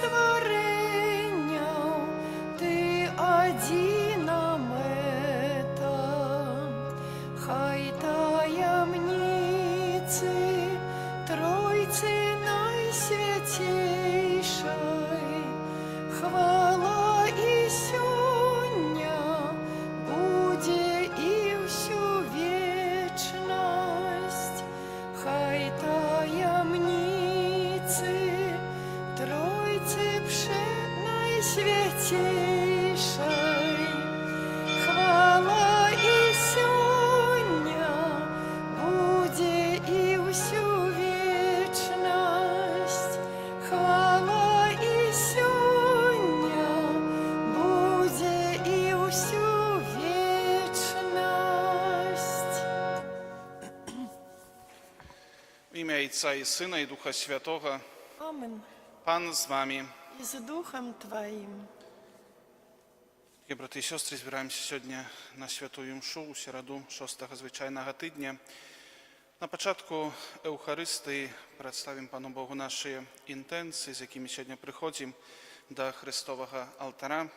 створення, ти одина мета, хай таємниці Тройці найсвятейшей, хвала і сьогодня буде і всю вічність, хай таємниці Тройці найсвятейшей, хвала і сьогодня буде і всю вічність, хвала і сьогодня буде і всю вічність. W imię Ojca i Syna i Ducha Świętego. Amen. Pan z wami. І з Духом Твоїм. Дорогі брати і сестри, збираємося сьогодні на Святую Мшу у середу 6-го звичайного тижня. На початку Евхаристії представимо Пану Богу наші інтенції, з якими сьогодні приходимо до Христового алтаря.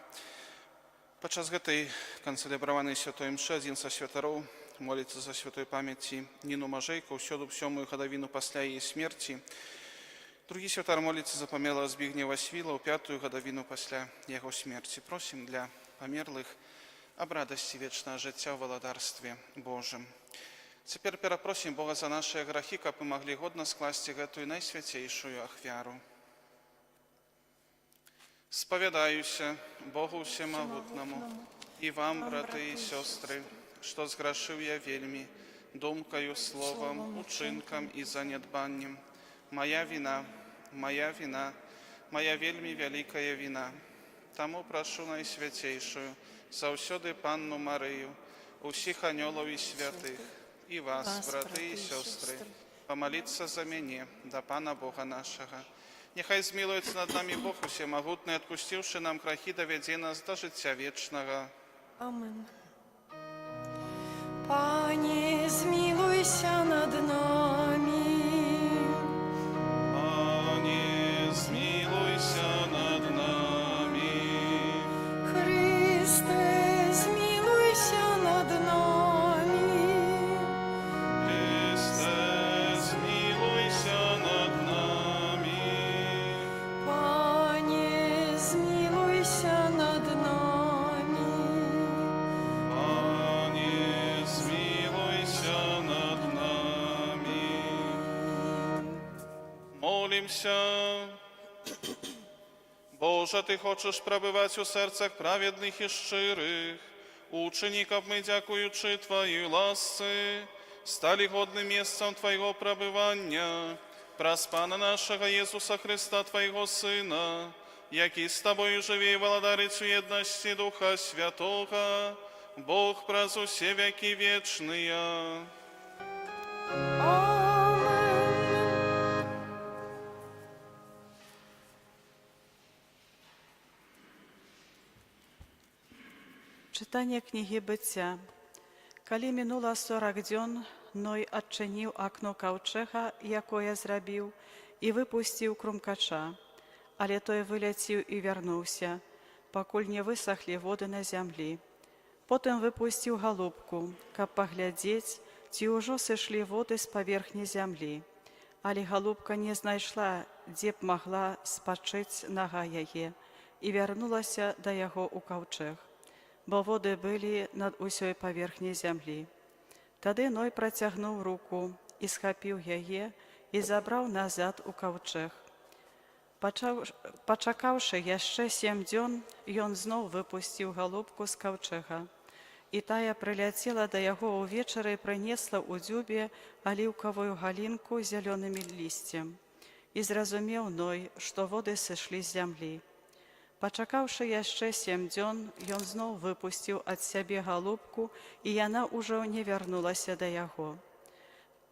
Podczas tej koncelebrowanej Świętej Mszy один со святаров молится за святой памяти Нину Мажейко, всюду всему годовину после ее смерти. Другий святар молится за померлого Збігнєва Свіла у 5-ю годовину после его смерти. Просим для померлых об радости вечного життя в володарстве Божьем. Теперь перепросим Бога за наши грехи, как мы могли годно скласти эту наисвятейшую ахвяру. Споведаюся Богу Всемогутному и вам, браты и сестры, что сгрешил я вельми, думкою, словом, учинком и занедбанием. Моя вина, моя вельми великая вина. Тому прошу Найсвятейшую, завсёды Панну Марию, усіх анёлов и святых, и вас, браты и сестры, помолиться за меня, до Пана Бога нашего. Нехай змилуется над нами Бог Всемогутный, отпустивший нам грехи, доведи нас до життя вечного. Amen. Пане, змилуйся над нами. Пане, змилуйся над нами. Христе, змилуйся над нами. Христе, змилуйся над нами. Пане, змилуйся над нами. Пане, змилуйся над нами. Молимся. Боже, Ты хочешь пробывать у серцах праведных и щирых. Учеников мы, дякуючи Твоей ласce, стали годным местом Твоего пробывания. Прос Пана нашего Иисуса Христа, Твоего Сына, який с Тобою живи и владарицу едности Духа Святого, Бог праз усе веки вечные. Amen. Читання книги Быцця. Калі мінула 40 дзён, Ной адчыніў акно каўчэга, якое зрабіў, і выпусціў крумкача. Але той выляціў і вярнуўся, пакуль не высахлі воды на зямлі. Потым выпусціў галубку, каб паглядзець, ці ўжо сышлі воды з паверхні зямлі. Але галубка не знайшла, дзе б магла спачыць нага яе, і вярнулася да яго ў каўчэг, бо воды былі над усёй паверхняй зямлі. Тады Ной працягнуў руку і схапіў яе і забраў назад у каўчэг. Пачакаўшы яшчэ 7 дзён, ён зноў выпусціў галубку з каўчэга. І тая прыляцела да яго ўвечары і прынесла ў дзюбе аліўкавую галінку з зялёным лісцем. І зразумеў Ной, што воды сышлі з зямлі. Пачакаўшы яшчэ 7 дзён, ён зноў выпусціў ад сябе галубку, і яна ўжо не вярнулася да яго.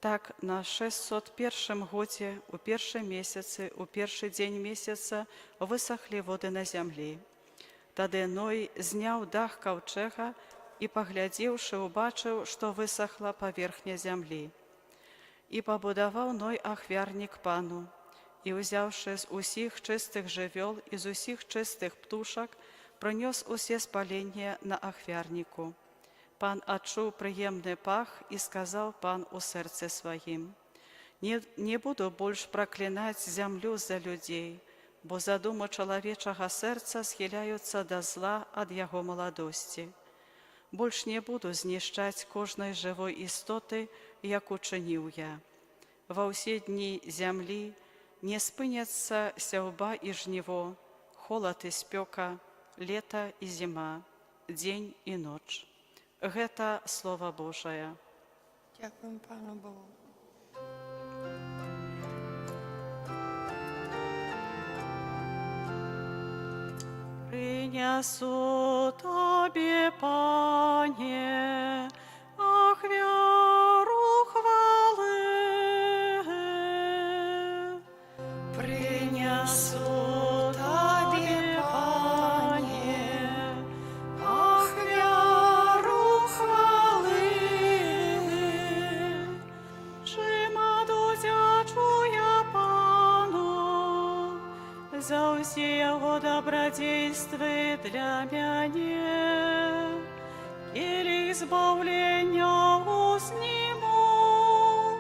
Так, на 601 годзе, у першым месяцы, у першы дзень месяца высахлі воды на зямлі. Тады Ной зняў дах каўчэга і, паглядзеўшы, убачыў, што высахла паверхня зямлі. І пабудаваў Ной ахвярнік Пану, і, узявши з усіх чистих живьол і з усіх чистих птушок, пронес усе спалення на ахвярнику. Пан отчув приємний пах, і сказав пан у серці своїм: не буду больш проклинать землю за людей, бо задуми чоловічого серця схиляються до зла від його молодості. Больш не буду знищать кожної живої істоти, як учинив я. Во всі дні землі не спиняться сяўба і жніво, холод і спека, лето і зима, день і ноч. Гэта Слово Божае. Дякуємо Пану Богу. Принесу Тобі, Пане, ахвяру хвали. Принесу Тобі, Пане, ахвяру хвали. Чима додячу я Пану за усі Його добродійстви для мене, і збавлення узніму,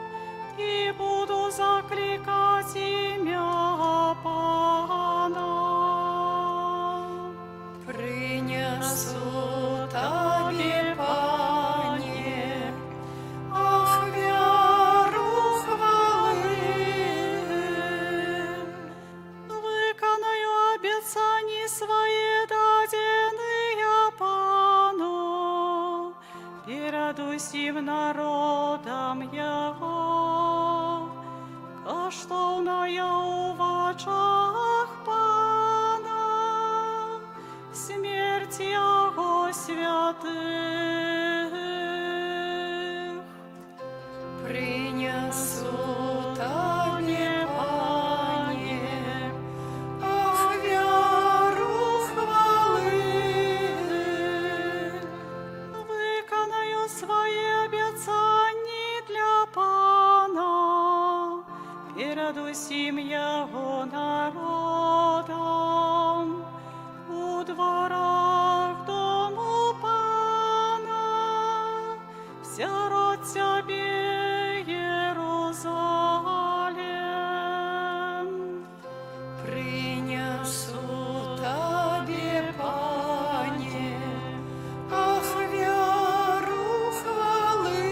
і буду закликать ім'я Пана. Принесу Тобі, Пане, ахвяру хвали. Виконаю обіцяні свої, дадені Пану, перед усім народом Його, коштовная у очах Пана, смерть Його святих. Принесу Тобі, Пане, ахвяру хвали. Виконаю свої обіцяння для Пана, перед усім Його народом, у дворах дому Пана, сярод Тебе, Єрусалим. Принесу Тобі, Пане, ахвяру хвали.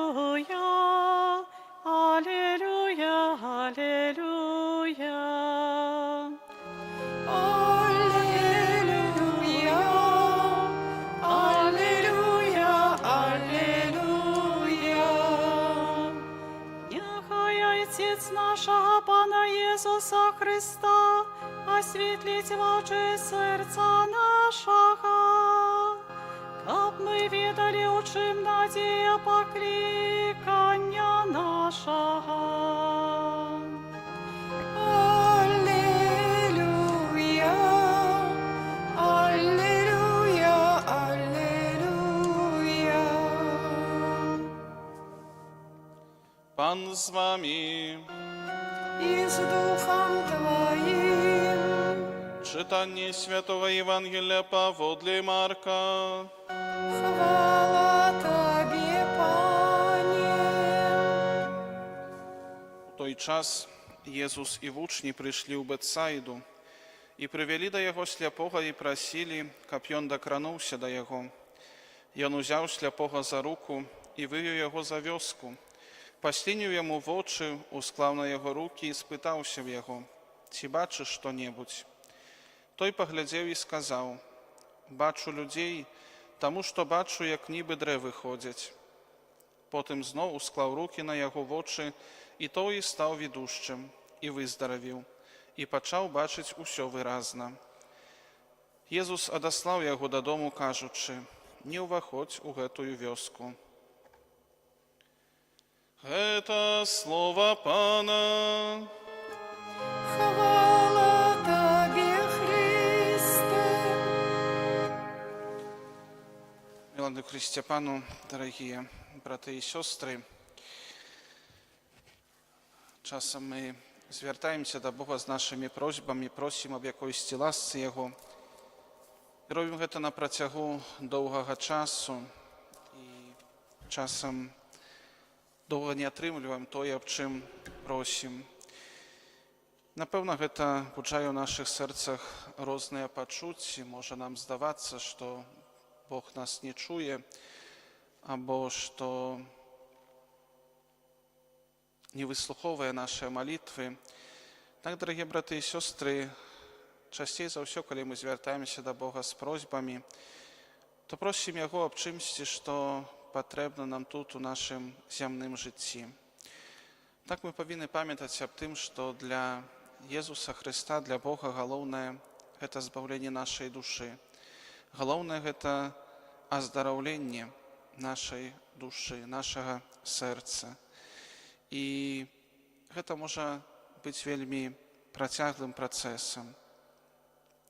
Аллилуйя, аллилуйя, аллилуйя. Аллилуйя, аллилуйя, аллилуйя. Нехай Отець нашого Пана Ісуса Христа освітлить очі серця нашого, щоб ми відали, у чим надія покликання нашого. Аллилуйя, аллилуйя, аллилуйя. Пан з вами. І з Духом Твоїм. Читання Святого Євангелія поводле Марка. Хвала Тобі, Пане. У той час Єсус і вучні прийшли у Бетсайду, і привели до Його сляпого, і просили, каб Ён докранувся до Його. Ён узяв сляпого за руку і вивів його за вёску, паслінів йому в очі, усклав на його руки і спитався в його: «Ці бачиш що-небудь?» Той поглядів і сказав: «Бачу людей, тому що бачу, як ніби древи ходять». Потім знов усклав руки на його в очі, і той став відущим, і виздоровів, і почав бачить усьо виразно. Єсус одослав його додому, кажучи: «Не уваходь у гэтую вёску». Это слово Пана. Хвала Тобі, Христе. Милости Христе Пану, дорогие брати і сестри, часом ми звертаємося до Бога з нашими просьбами, просимо об якоїсь ласці Його. І робимо це на протягу довгого часу і часом довго не отримуємо те, об чим просимо. Напевно, це буджає у наших серцях різні почуття. Може нам здаватися, що Бог нас не чує, або що не вислуховує наші молитви. Так, дорогі брати і сестри, частіше за все, коли ми звертаємося до Бога з просьбами, то просимо Його об чимсь, що потрібно нам тут у нашому земному житті. Так ми повинні пам'ятати об тим, що для Ісуса Христа, для Бога головне – це збавлення нашої душі. Головне – це оздоровлення нашої душі, нашого серця. І це може бути вельми протяглим процесом.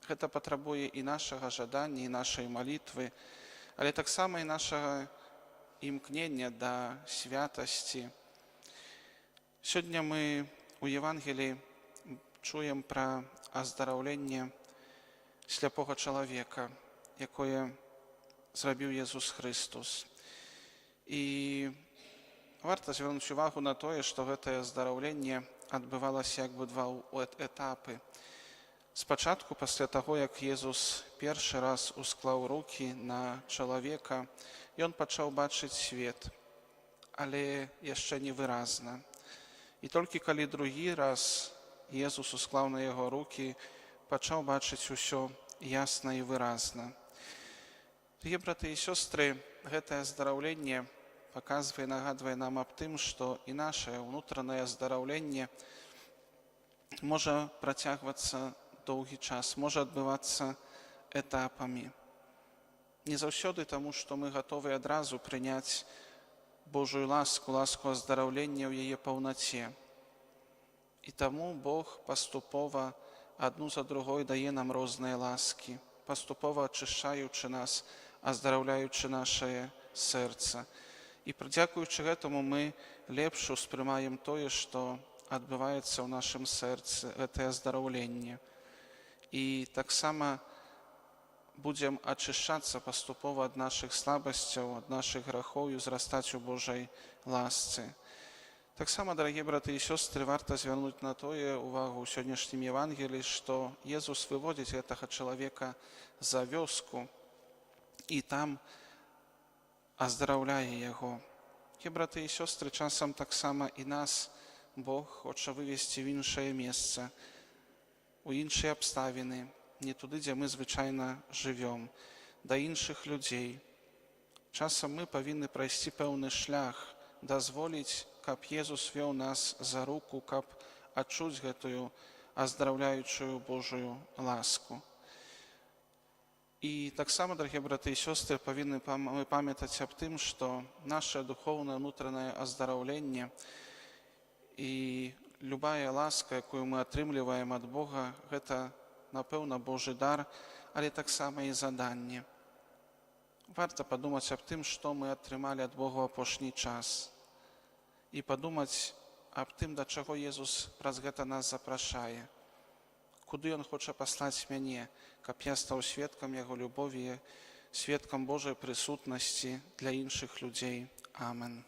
Це потребує і нашого жадання, і нашої молитви, але так само і нашого імкнення до святості. Сьогодні ми у Євангелії чуємо про оздоровлення сліпого чоловіка, яке зробив Ісус Христос. І варто звернути увагу на те, що це оздоровлення відбувалося якби два етапи. Спочатку, після того, як Ісус перший раз усклав руки на чоловіка, Він почав бачити світ, але ще не виразно. І тільки коли другий раз Ісус усклав на його руки, почав бачити усе ясно і виразно. Дорогі брати і сестри, це оздоровлення показує, нагадує нам об тим, що і наше внутрішнє оздоровлення може протягуватися довгий час, може відбуватися етапами. Не завжди тому, що ми готові одразу прийняти Божу ласку, ласку оздоровлення в її повноті. І тому Бог поступово одну за другою дає нам різні ласки, поступово очищаючи нас, оздоровляючи наше серце. І дякуючи цьому ми ліпше сприймаємо те, що відбувається в нашому серці, це оздоровлення. І так само будемо очищатися поступово від наших слабостей, від наших гріхів і зростати у Божій ласці. Так само, дорогі брати і сестри, варто звернути на то увагу у сьогоднішньому Євангелії, що Ісус виводить цього чоловіка за вёску і там оздоровляє його. І, брати і сестри, часом так само і нас Бог хоче вивести в інше місце, у інші обставини, не туди, де ми звичайно живемо, до інших людей. Часом ми повинні пройти певний шлях, дозволити, щоб Ісус вів нас за руку, щоб відчути цю оздоровляючу Божу ласку. І так само, дорогі брати і сестри, повинні ми пам'ятати об тим, що наше духовне внутрішнє оздоровлення і любая ласка, яку ми отримуємо від Бога, це, напевно, Божий дар, але так само і задання. Варто подумати об тим, що ми отримали від Бога в останній час. І подумати об тим, до чого Ісус праз це нас запрошує. Куди Він хоче послати мене, щоб я став свідком Його любові, свідком Божої присутності для інших людей. Амен.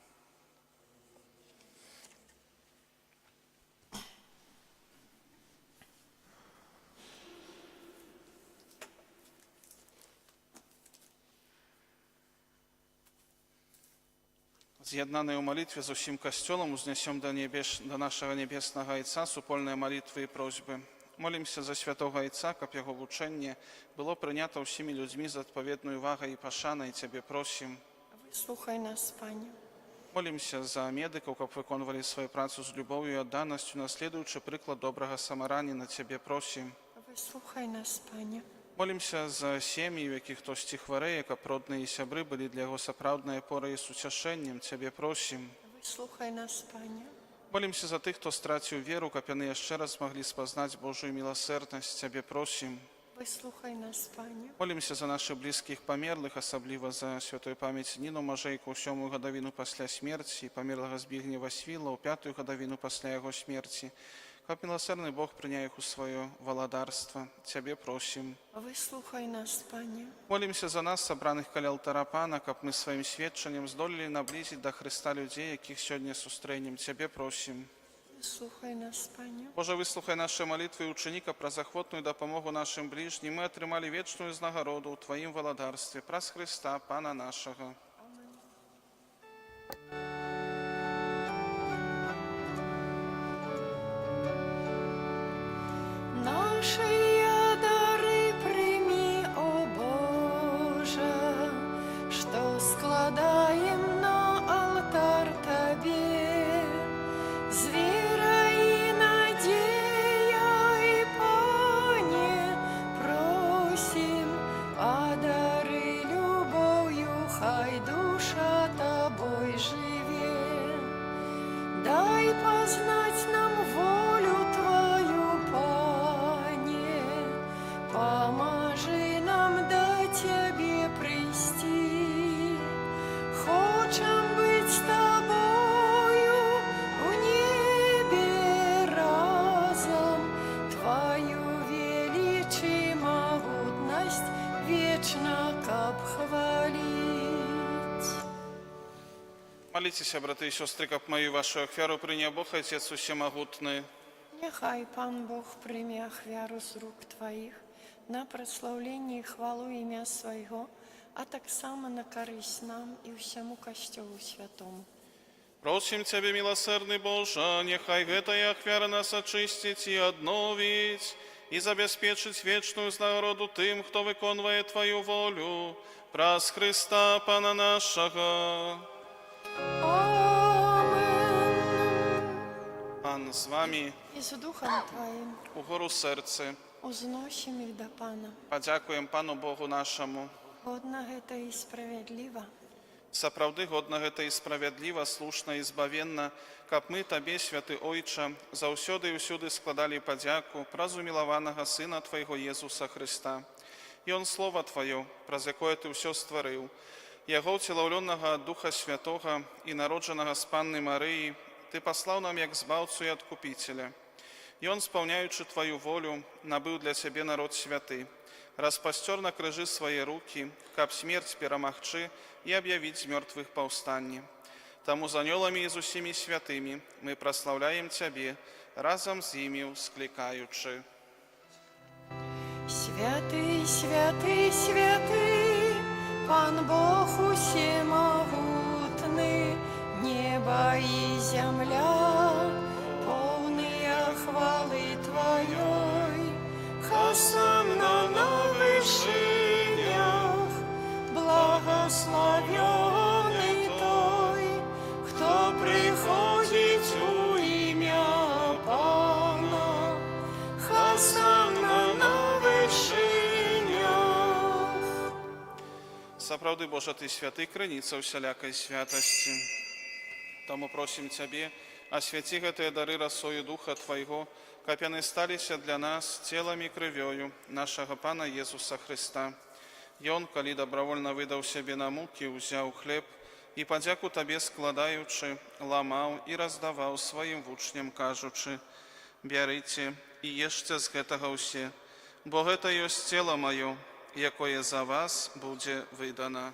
З'єднані у молитві з усім Костьолом, узнесем до нашого Небесного Отця супольні молитви і просьби. Молимся за святого Отця, щоб його вчення було прийнято всіми людьми з відповідною увагою і пошаною. Тебе просим. Вислухай нас, Пане. Молимся за медиків, щоб виконували свою працю з любов'ю і відданістю, наслідуючи приклад доброго самарянина. Тебе просим. Вислухай нас, Пане. Молимся за сім'ї, в яких хтось хворіє, щоб родні і сябри були для його справдної опорою і сутішенням. Тебе просим. Вислухай нас, Пане. Молимся за тих, хто стратив віру, щоб вони ще раз змогли спознати Божу милосердність. Тебе просим. Вислухай нас, Пане. Молімся за наших близьких померлих, особливо за святую пам'ять Ніну Можейку у 7-му годовину після смерті, і померлого Збігнєва Свіла у 5-ту годовину після його смерті. Как милосердный Бог приняй их у свое володарство, Тебе просим. Вислухай нас, Пане. Молимся за нас, собраних каля алтара Пана, как мы своим свідченням здолели наблизить до Христа людей, яких сьогодні сустренем. Тебе просим. Вислухай нас, Пане. Боже, выслухай наши молитвы ученика про захватную допомогу нашим ближним. Мы отримали вечную знагороду у Твоим володарстве. Праз Христа, Пана нашего. Наші дари прийми, о Боже, що складаєм на алтар Тебе. З вірою і надією, Пане, просим, одари любов'ю, хай душа Тобой живе. Дай познать нам волю Твою, Пане, поможи нам до Тебе прийти. Хочем быть с Тобою в небе разом, Твою величие, могутность вечно обхвалить. Молитесь, браты и сестры, как мою вашу ахвяру принял Бог, Отец Всемогутный. Нехай Пан Бог прийме ахвяру з рук Твоїх на прославлення і хвалу ім'я Свого, а так само на користь нам і всьому Костьолу Святому. Просим Тебе, милосердный Боже, нехай гэтая ахвяра нас очистить и одновить, и забеспечить вечную знагороду тым, кто виконує Твою волю, праз Христа, Пана нашего. Амен. Пан з вами, І з Духом Твоїм угору серце. узносим їх до Пана. Подякуємо Пану Богу нашому. Годна гэта і справедлива. Сапраўды годна гэта і справядліва, слушна і збавенна, каб мы Табе, святы Ойча, заўсёды і ўсюды складалі падзяку праз умілаванага Сына Твайго Езуса Христа. Ён Слова Тваё, праз якое Ты ўсё стварыў, Яго ўцелаўлённага Духа Святога і народжанага з Панны Марыі, Ты паслаў нам як збаўцу і адкупіцеля. Ён, спаўняючы Тваю волю, набыў для Цябе народ святы, распасцёр на крыжы свае рукі, каб смерць перамагчы і аб'явіць з мёртвых паўстанне. Таму з анёламі і з усімі святымі мы праслаўляем Цябе, разам з імі ўсклікаючы. Святый, святый, святый, Пан Бог усемогутный, небо и земля, полные хвалы Твоей. Хосанна на вышинях, благословенный Той, кто приходит у имя Пана. Хосанна на вышинях. Сапраўды, Божа, Ты святы, крыніца ўсялякай святасці. Таму просім Цябе, асвяці гэтыя дары расою Духа Твайго, каб яны сталіся для нас целам і крывёю нашага Пана Езуса Христа. Ён, калі добровольна выдаў сябе на мукі, узяў хлеб і, падзяку Табе складаючы, ламаў і раздаваў сваім вучням, кажучы: «Бярыце і ешце з гэтага ўсе, бо гэта ёсць цела маё, якое за вас будзе выдана».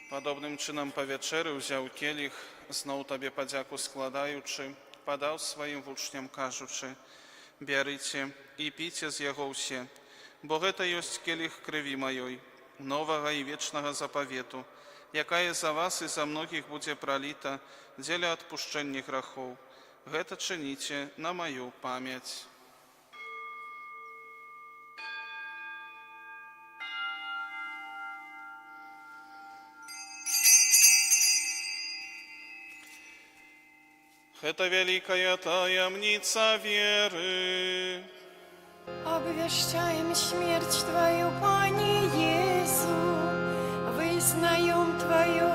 Падобным чынам па вячэры ўзяў келіх, зноў Табе падзяку складаючы, падаў сваім вучням, кажучы: «Бярыце і піце з яго ўсе, бо гэта ёсць келіх крыві маёй, новага і вечнага запавету, якая за вас і за многіх будзе праліта дзеля адпушчэння грахоў. Гэта чыніце на маю памяць». Это великая таямница веры. Обвещаем смерть Твою, Пане Иису, вызнаем Твое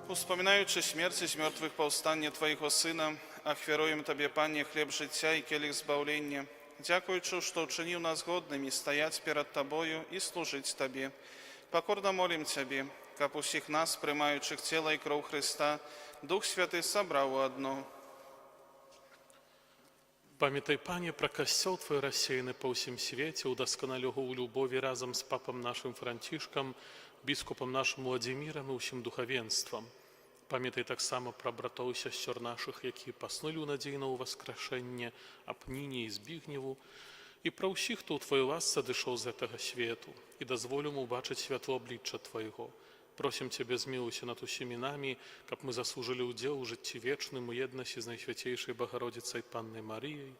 Uspominaючи śmierć z mертвых powstanie Twojego Syna, ахвяруем Тебе, Panie, хлеб життя и келих збавлення. Дякуючи, що учинив нас годными стоять перед Тобою и служить Тебе. Покорно молим Тебе, как у всех нас, приймаючих тело и кровь Христа, Дух Святый собрал одно. Памятай, Пане, про костел Твой рассеянный по всем свете, удосконали его у любови разом с папом нашим Франтишком, біскупом нашим Владимиром и всем духовенством. Памятай так само про братов и сестер наших, які поснули у надійного воскрешення, Апніні і Збігнєву, і про всіх, хто у Твоїй ласці дійшов з этого світу, і дозволимо убачить світло обличчя Твоєго. Просим Тебе, змилуйся над усіми нами, как мы заслужили удел у житті вечным у єдності з Найсвятейшей Богородицей Панной Марією,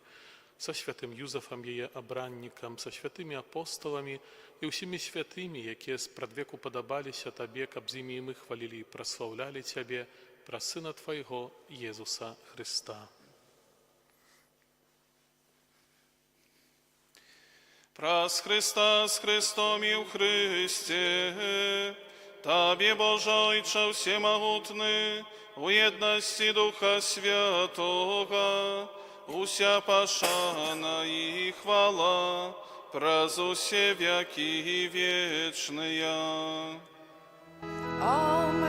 со святым Юзефом ее обранником, со святыми апостолами и усими святыми, які с предвеку подобалися Тебе, каб зими мы хвалили и прославляли Тебе, про Сына Твоего, Иисуса Христа. Прас Христа с Христом и в Христе, Тебе, Боже Отче всемогутный, в едности Духа Святого, уся пошана и хвала, празу все веки вечные. Amen.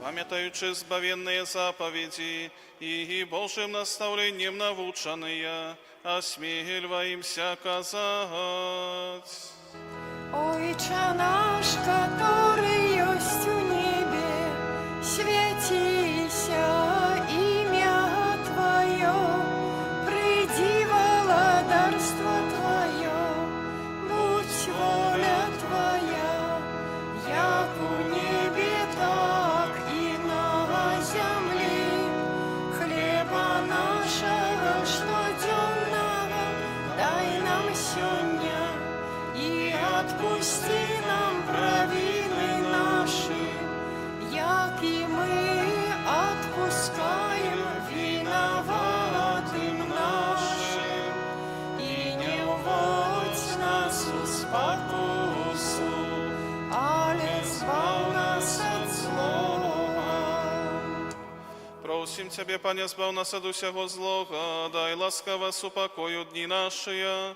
Памятаючи збавенные заповеди и Божьим наставлением наученные, осмеливаемся казать. Отче наш, который есть в небе, святися имя Твое, приди владарство Твое, будь воля Твоя, як у небе, так и на земле. Хлеба нашего штоденного дай нам сегодня, и отпусти нам провины наши, як и мы отпускаем виноватым нашим. И не уводь нас в спокусу, але избав нас от злого. Просим Тебе, Пане, збав нас от усього злого, дай ласково с упокою дни наши,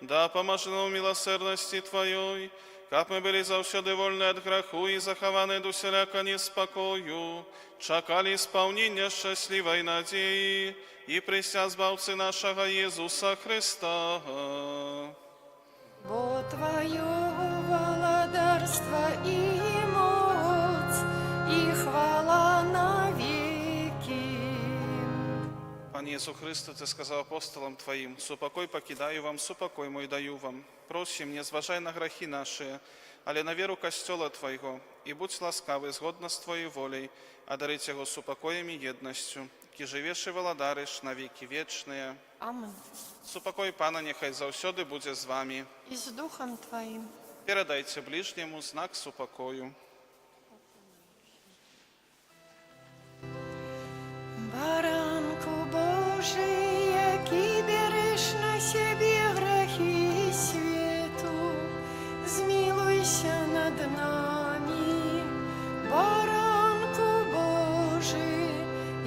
да поможи нам в милосердности Твоей, как мы были завсёды вольны от греху и захованы до вселяко неспокою, чакали исполнения счастливой надеи и прися збавцы нашего Иисуса Христа. Бо Твое владарство и моц, и хвала навеки. Пане Иисус Христе, Ты сказал апостолам Твоим, «Супокой покидаю вам, супокой мой даю вам». Просим, не зважай на грехи наши, але на веру костела Твоего, и будь ласкавый, згодно с Твоей волей, одарить его супокоем и едностью, ки живеш и владариш на веки вечные. Амен. Супокой Пана нехай завсёды буде з вами. И с Духом Твоим. Передайте ближнему знак супокою. Баранку Божий, який береш на себе грехи свету, змилуйся над нами. Баранку Божий,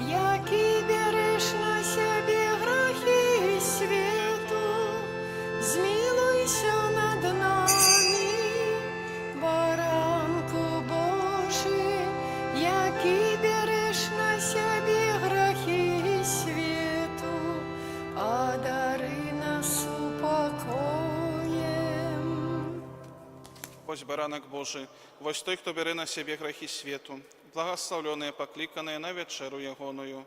який береш на себе грехи свету, змилуйся над нами. Баранку Божий, який береш на себе грехи свету, одари нас упокоем. Ось баранок Божий, вось той, хто бере на себе грехи свету, благословленные, покликаные на вечеру ягоною.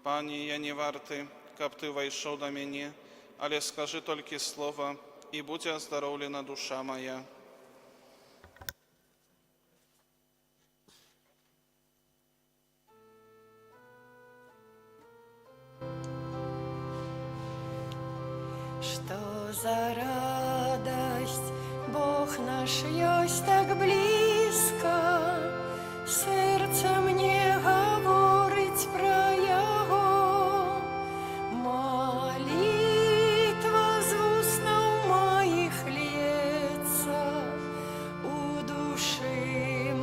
Пані, я не вартий, каб Ти войшов до мене, але скажи тільки слово, і буде оздоровлена душа моя. Что за радость, Бог наш есть так близко, сердце мне говорить про Его. Молитва з устав моих лється, у душі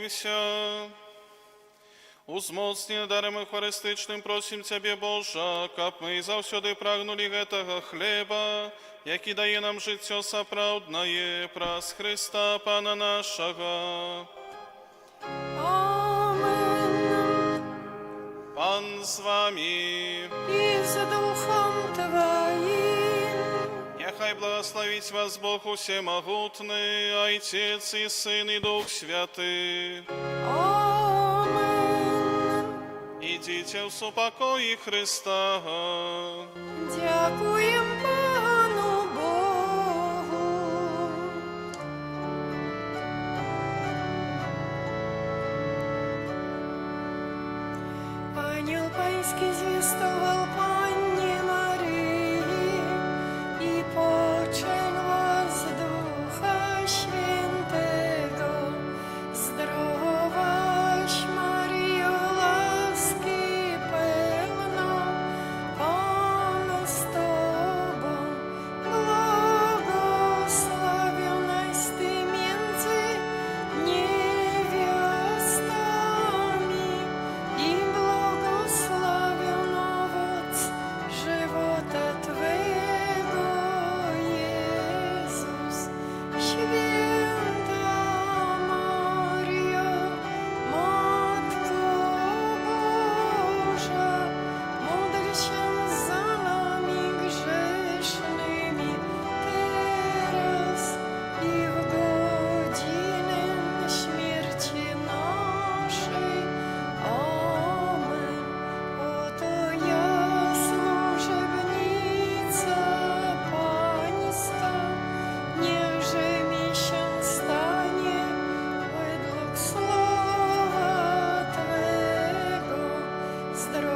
помолимся. Узмоцни даром Евхаристичним просим Тебе, Божа, каб ми завсюди прагнули гэтага хлеба, які дає нам життя сапраўднае, праз Христа Пана нашага. Amen. Пан з вами. I z duchom Twoim. Нехай благословить вас Бог усемогутний, Отец и Сын и Дух Святый. Amen. Идите в супокої Христа. Дякуєм Пану Богу. Ангел Паїнський звістував Панні Марії, і почен вас Духа Świętego. Zdrowaś Maryjo, łaski pełna, Pan z Tobą, błogosławionaś Ty między niewiastami i błogosławiony owoc żywota Twego, Jezus. Święta Maryjo, Matko Boża, módl się za nami grzesznymi, teraz i w godzinę śmierci naszej. Amen. Oto ja, służebnica Pańska, niechże mi się stanie według słowa Twego. Zdrowaś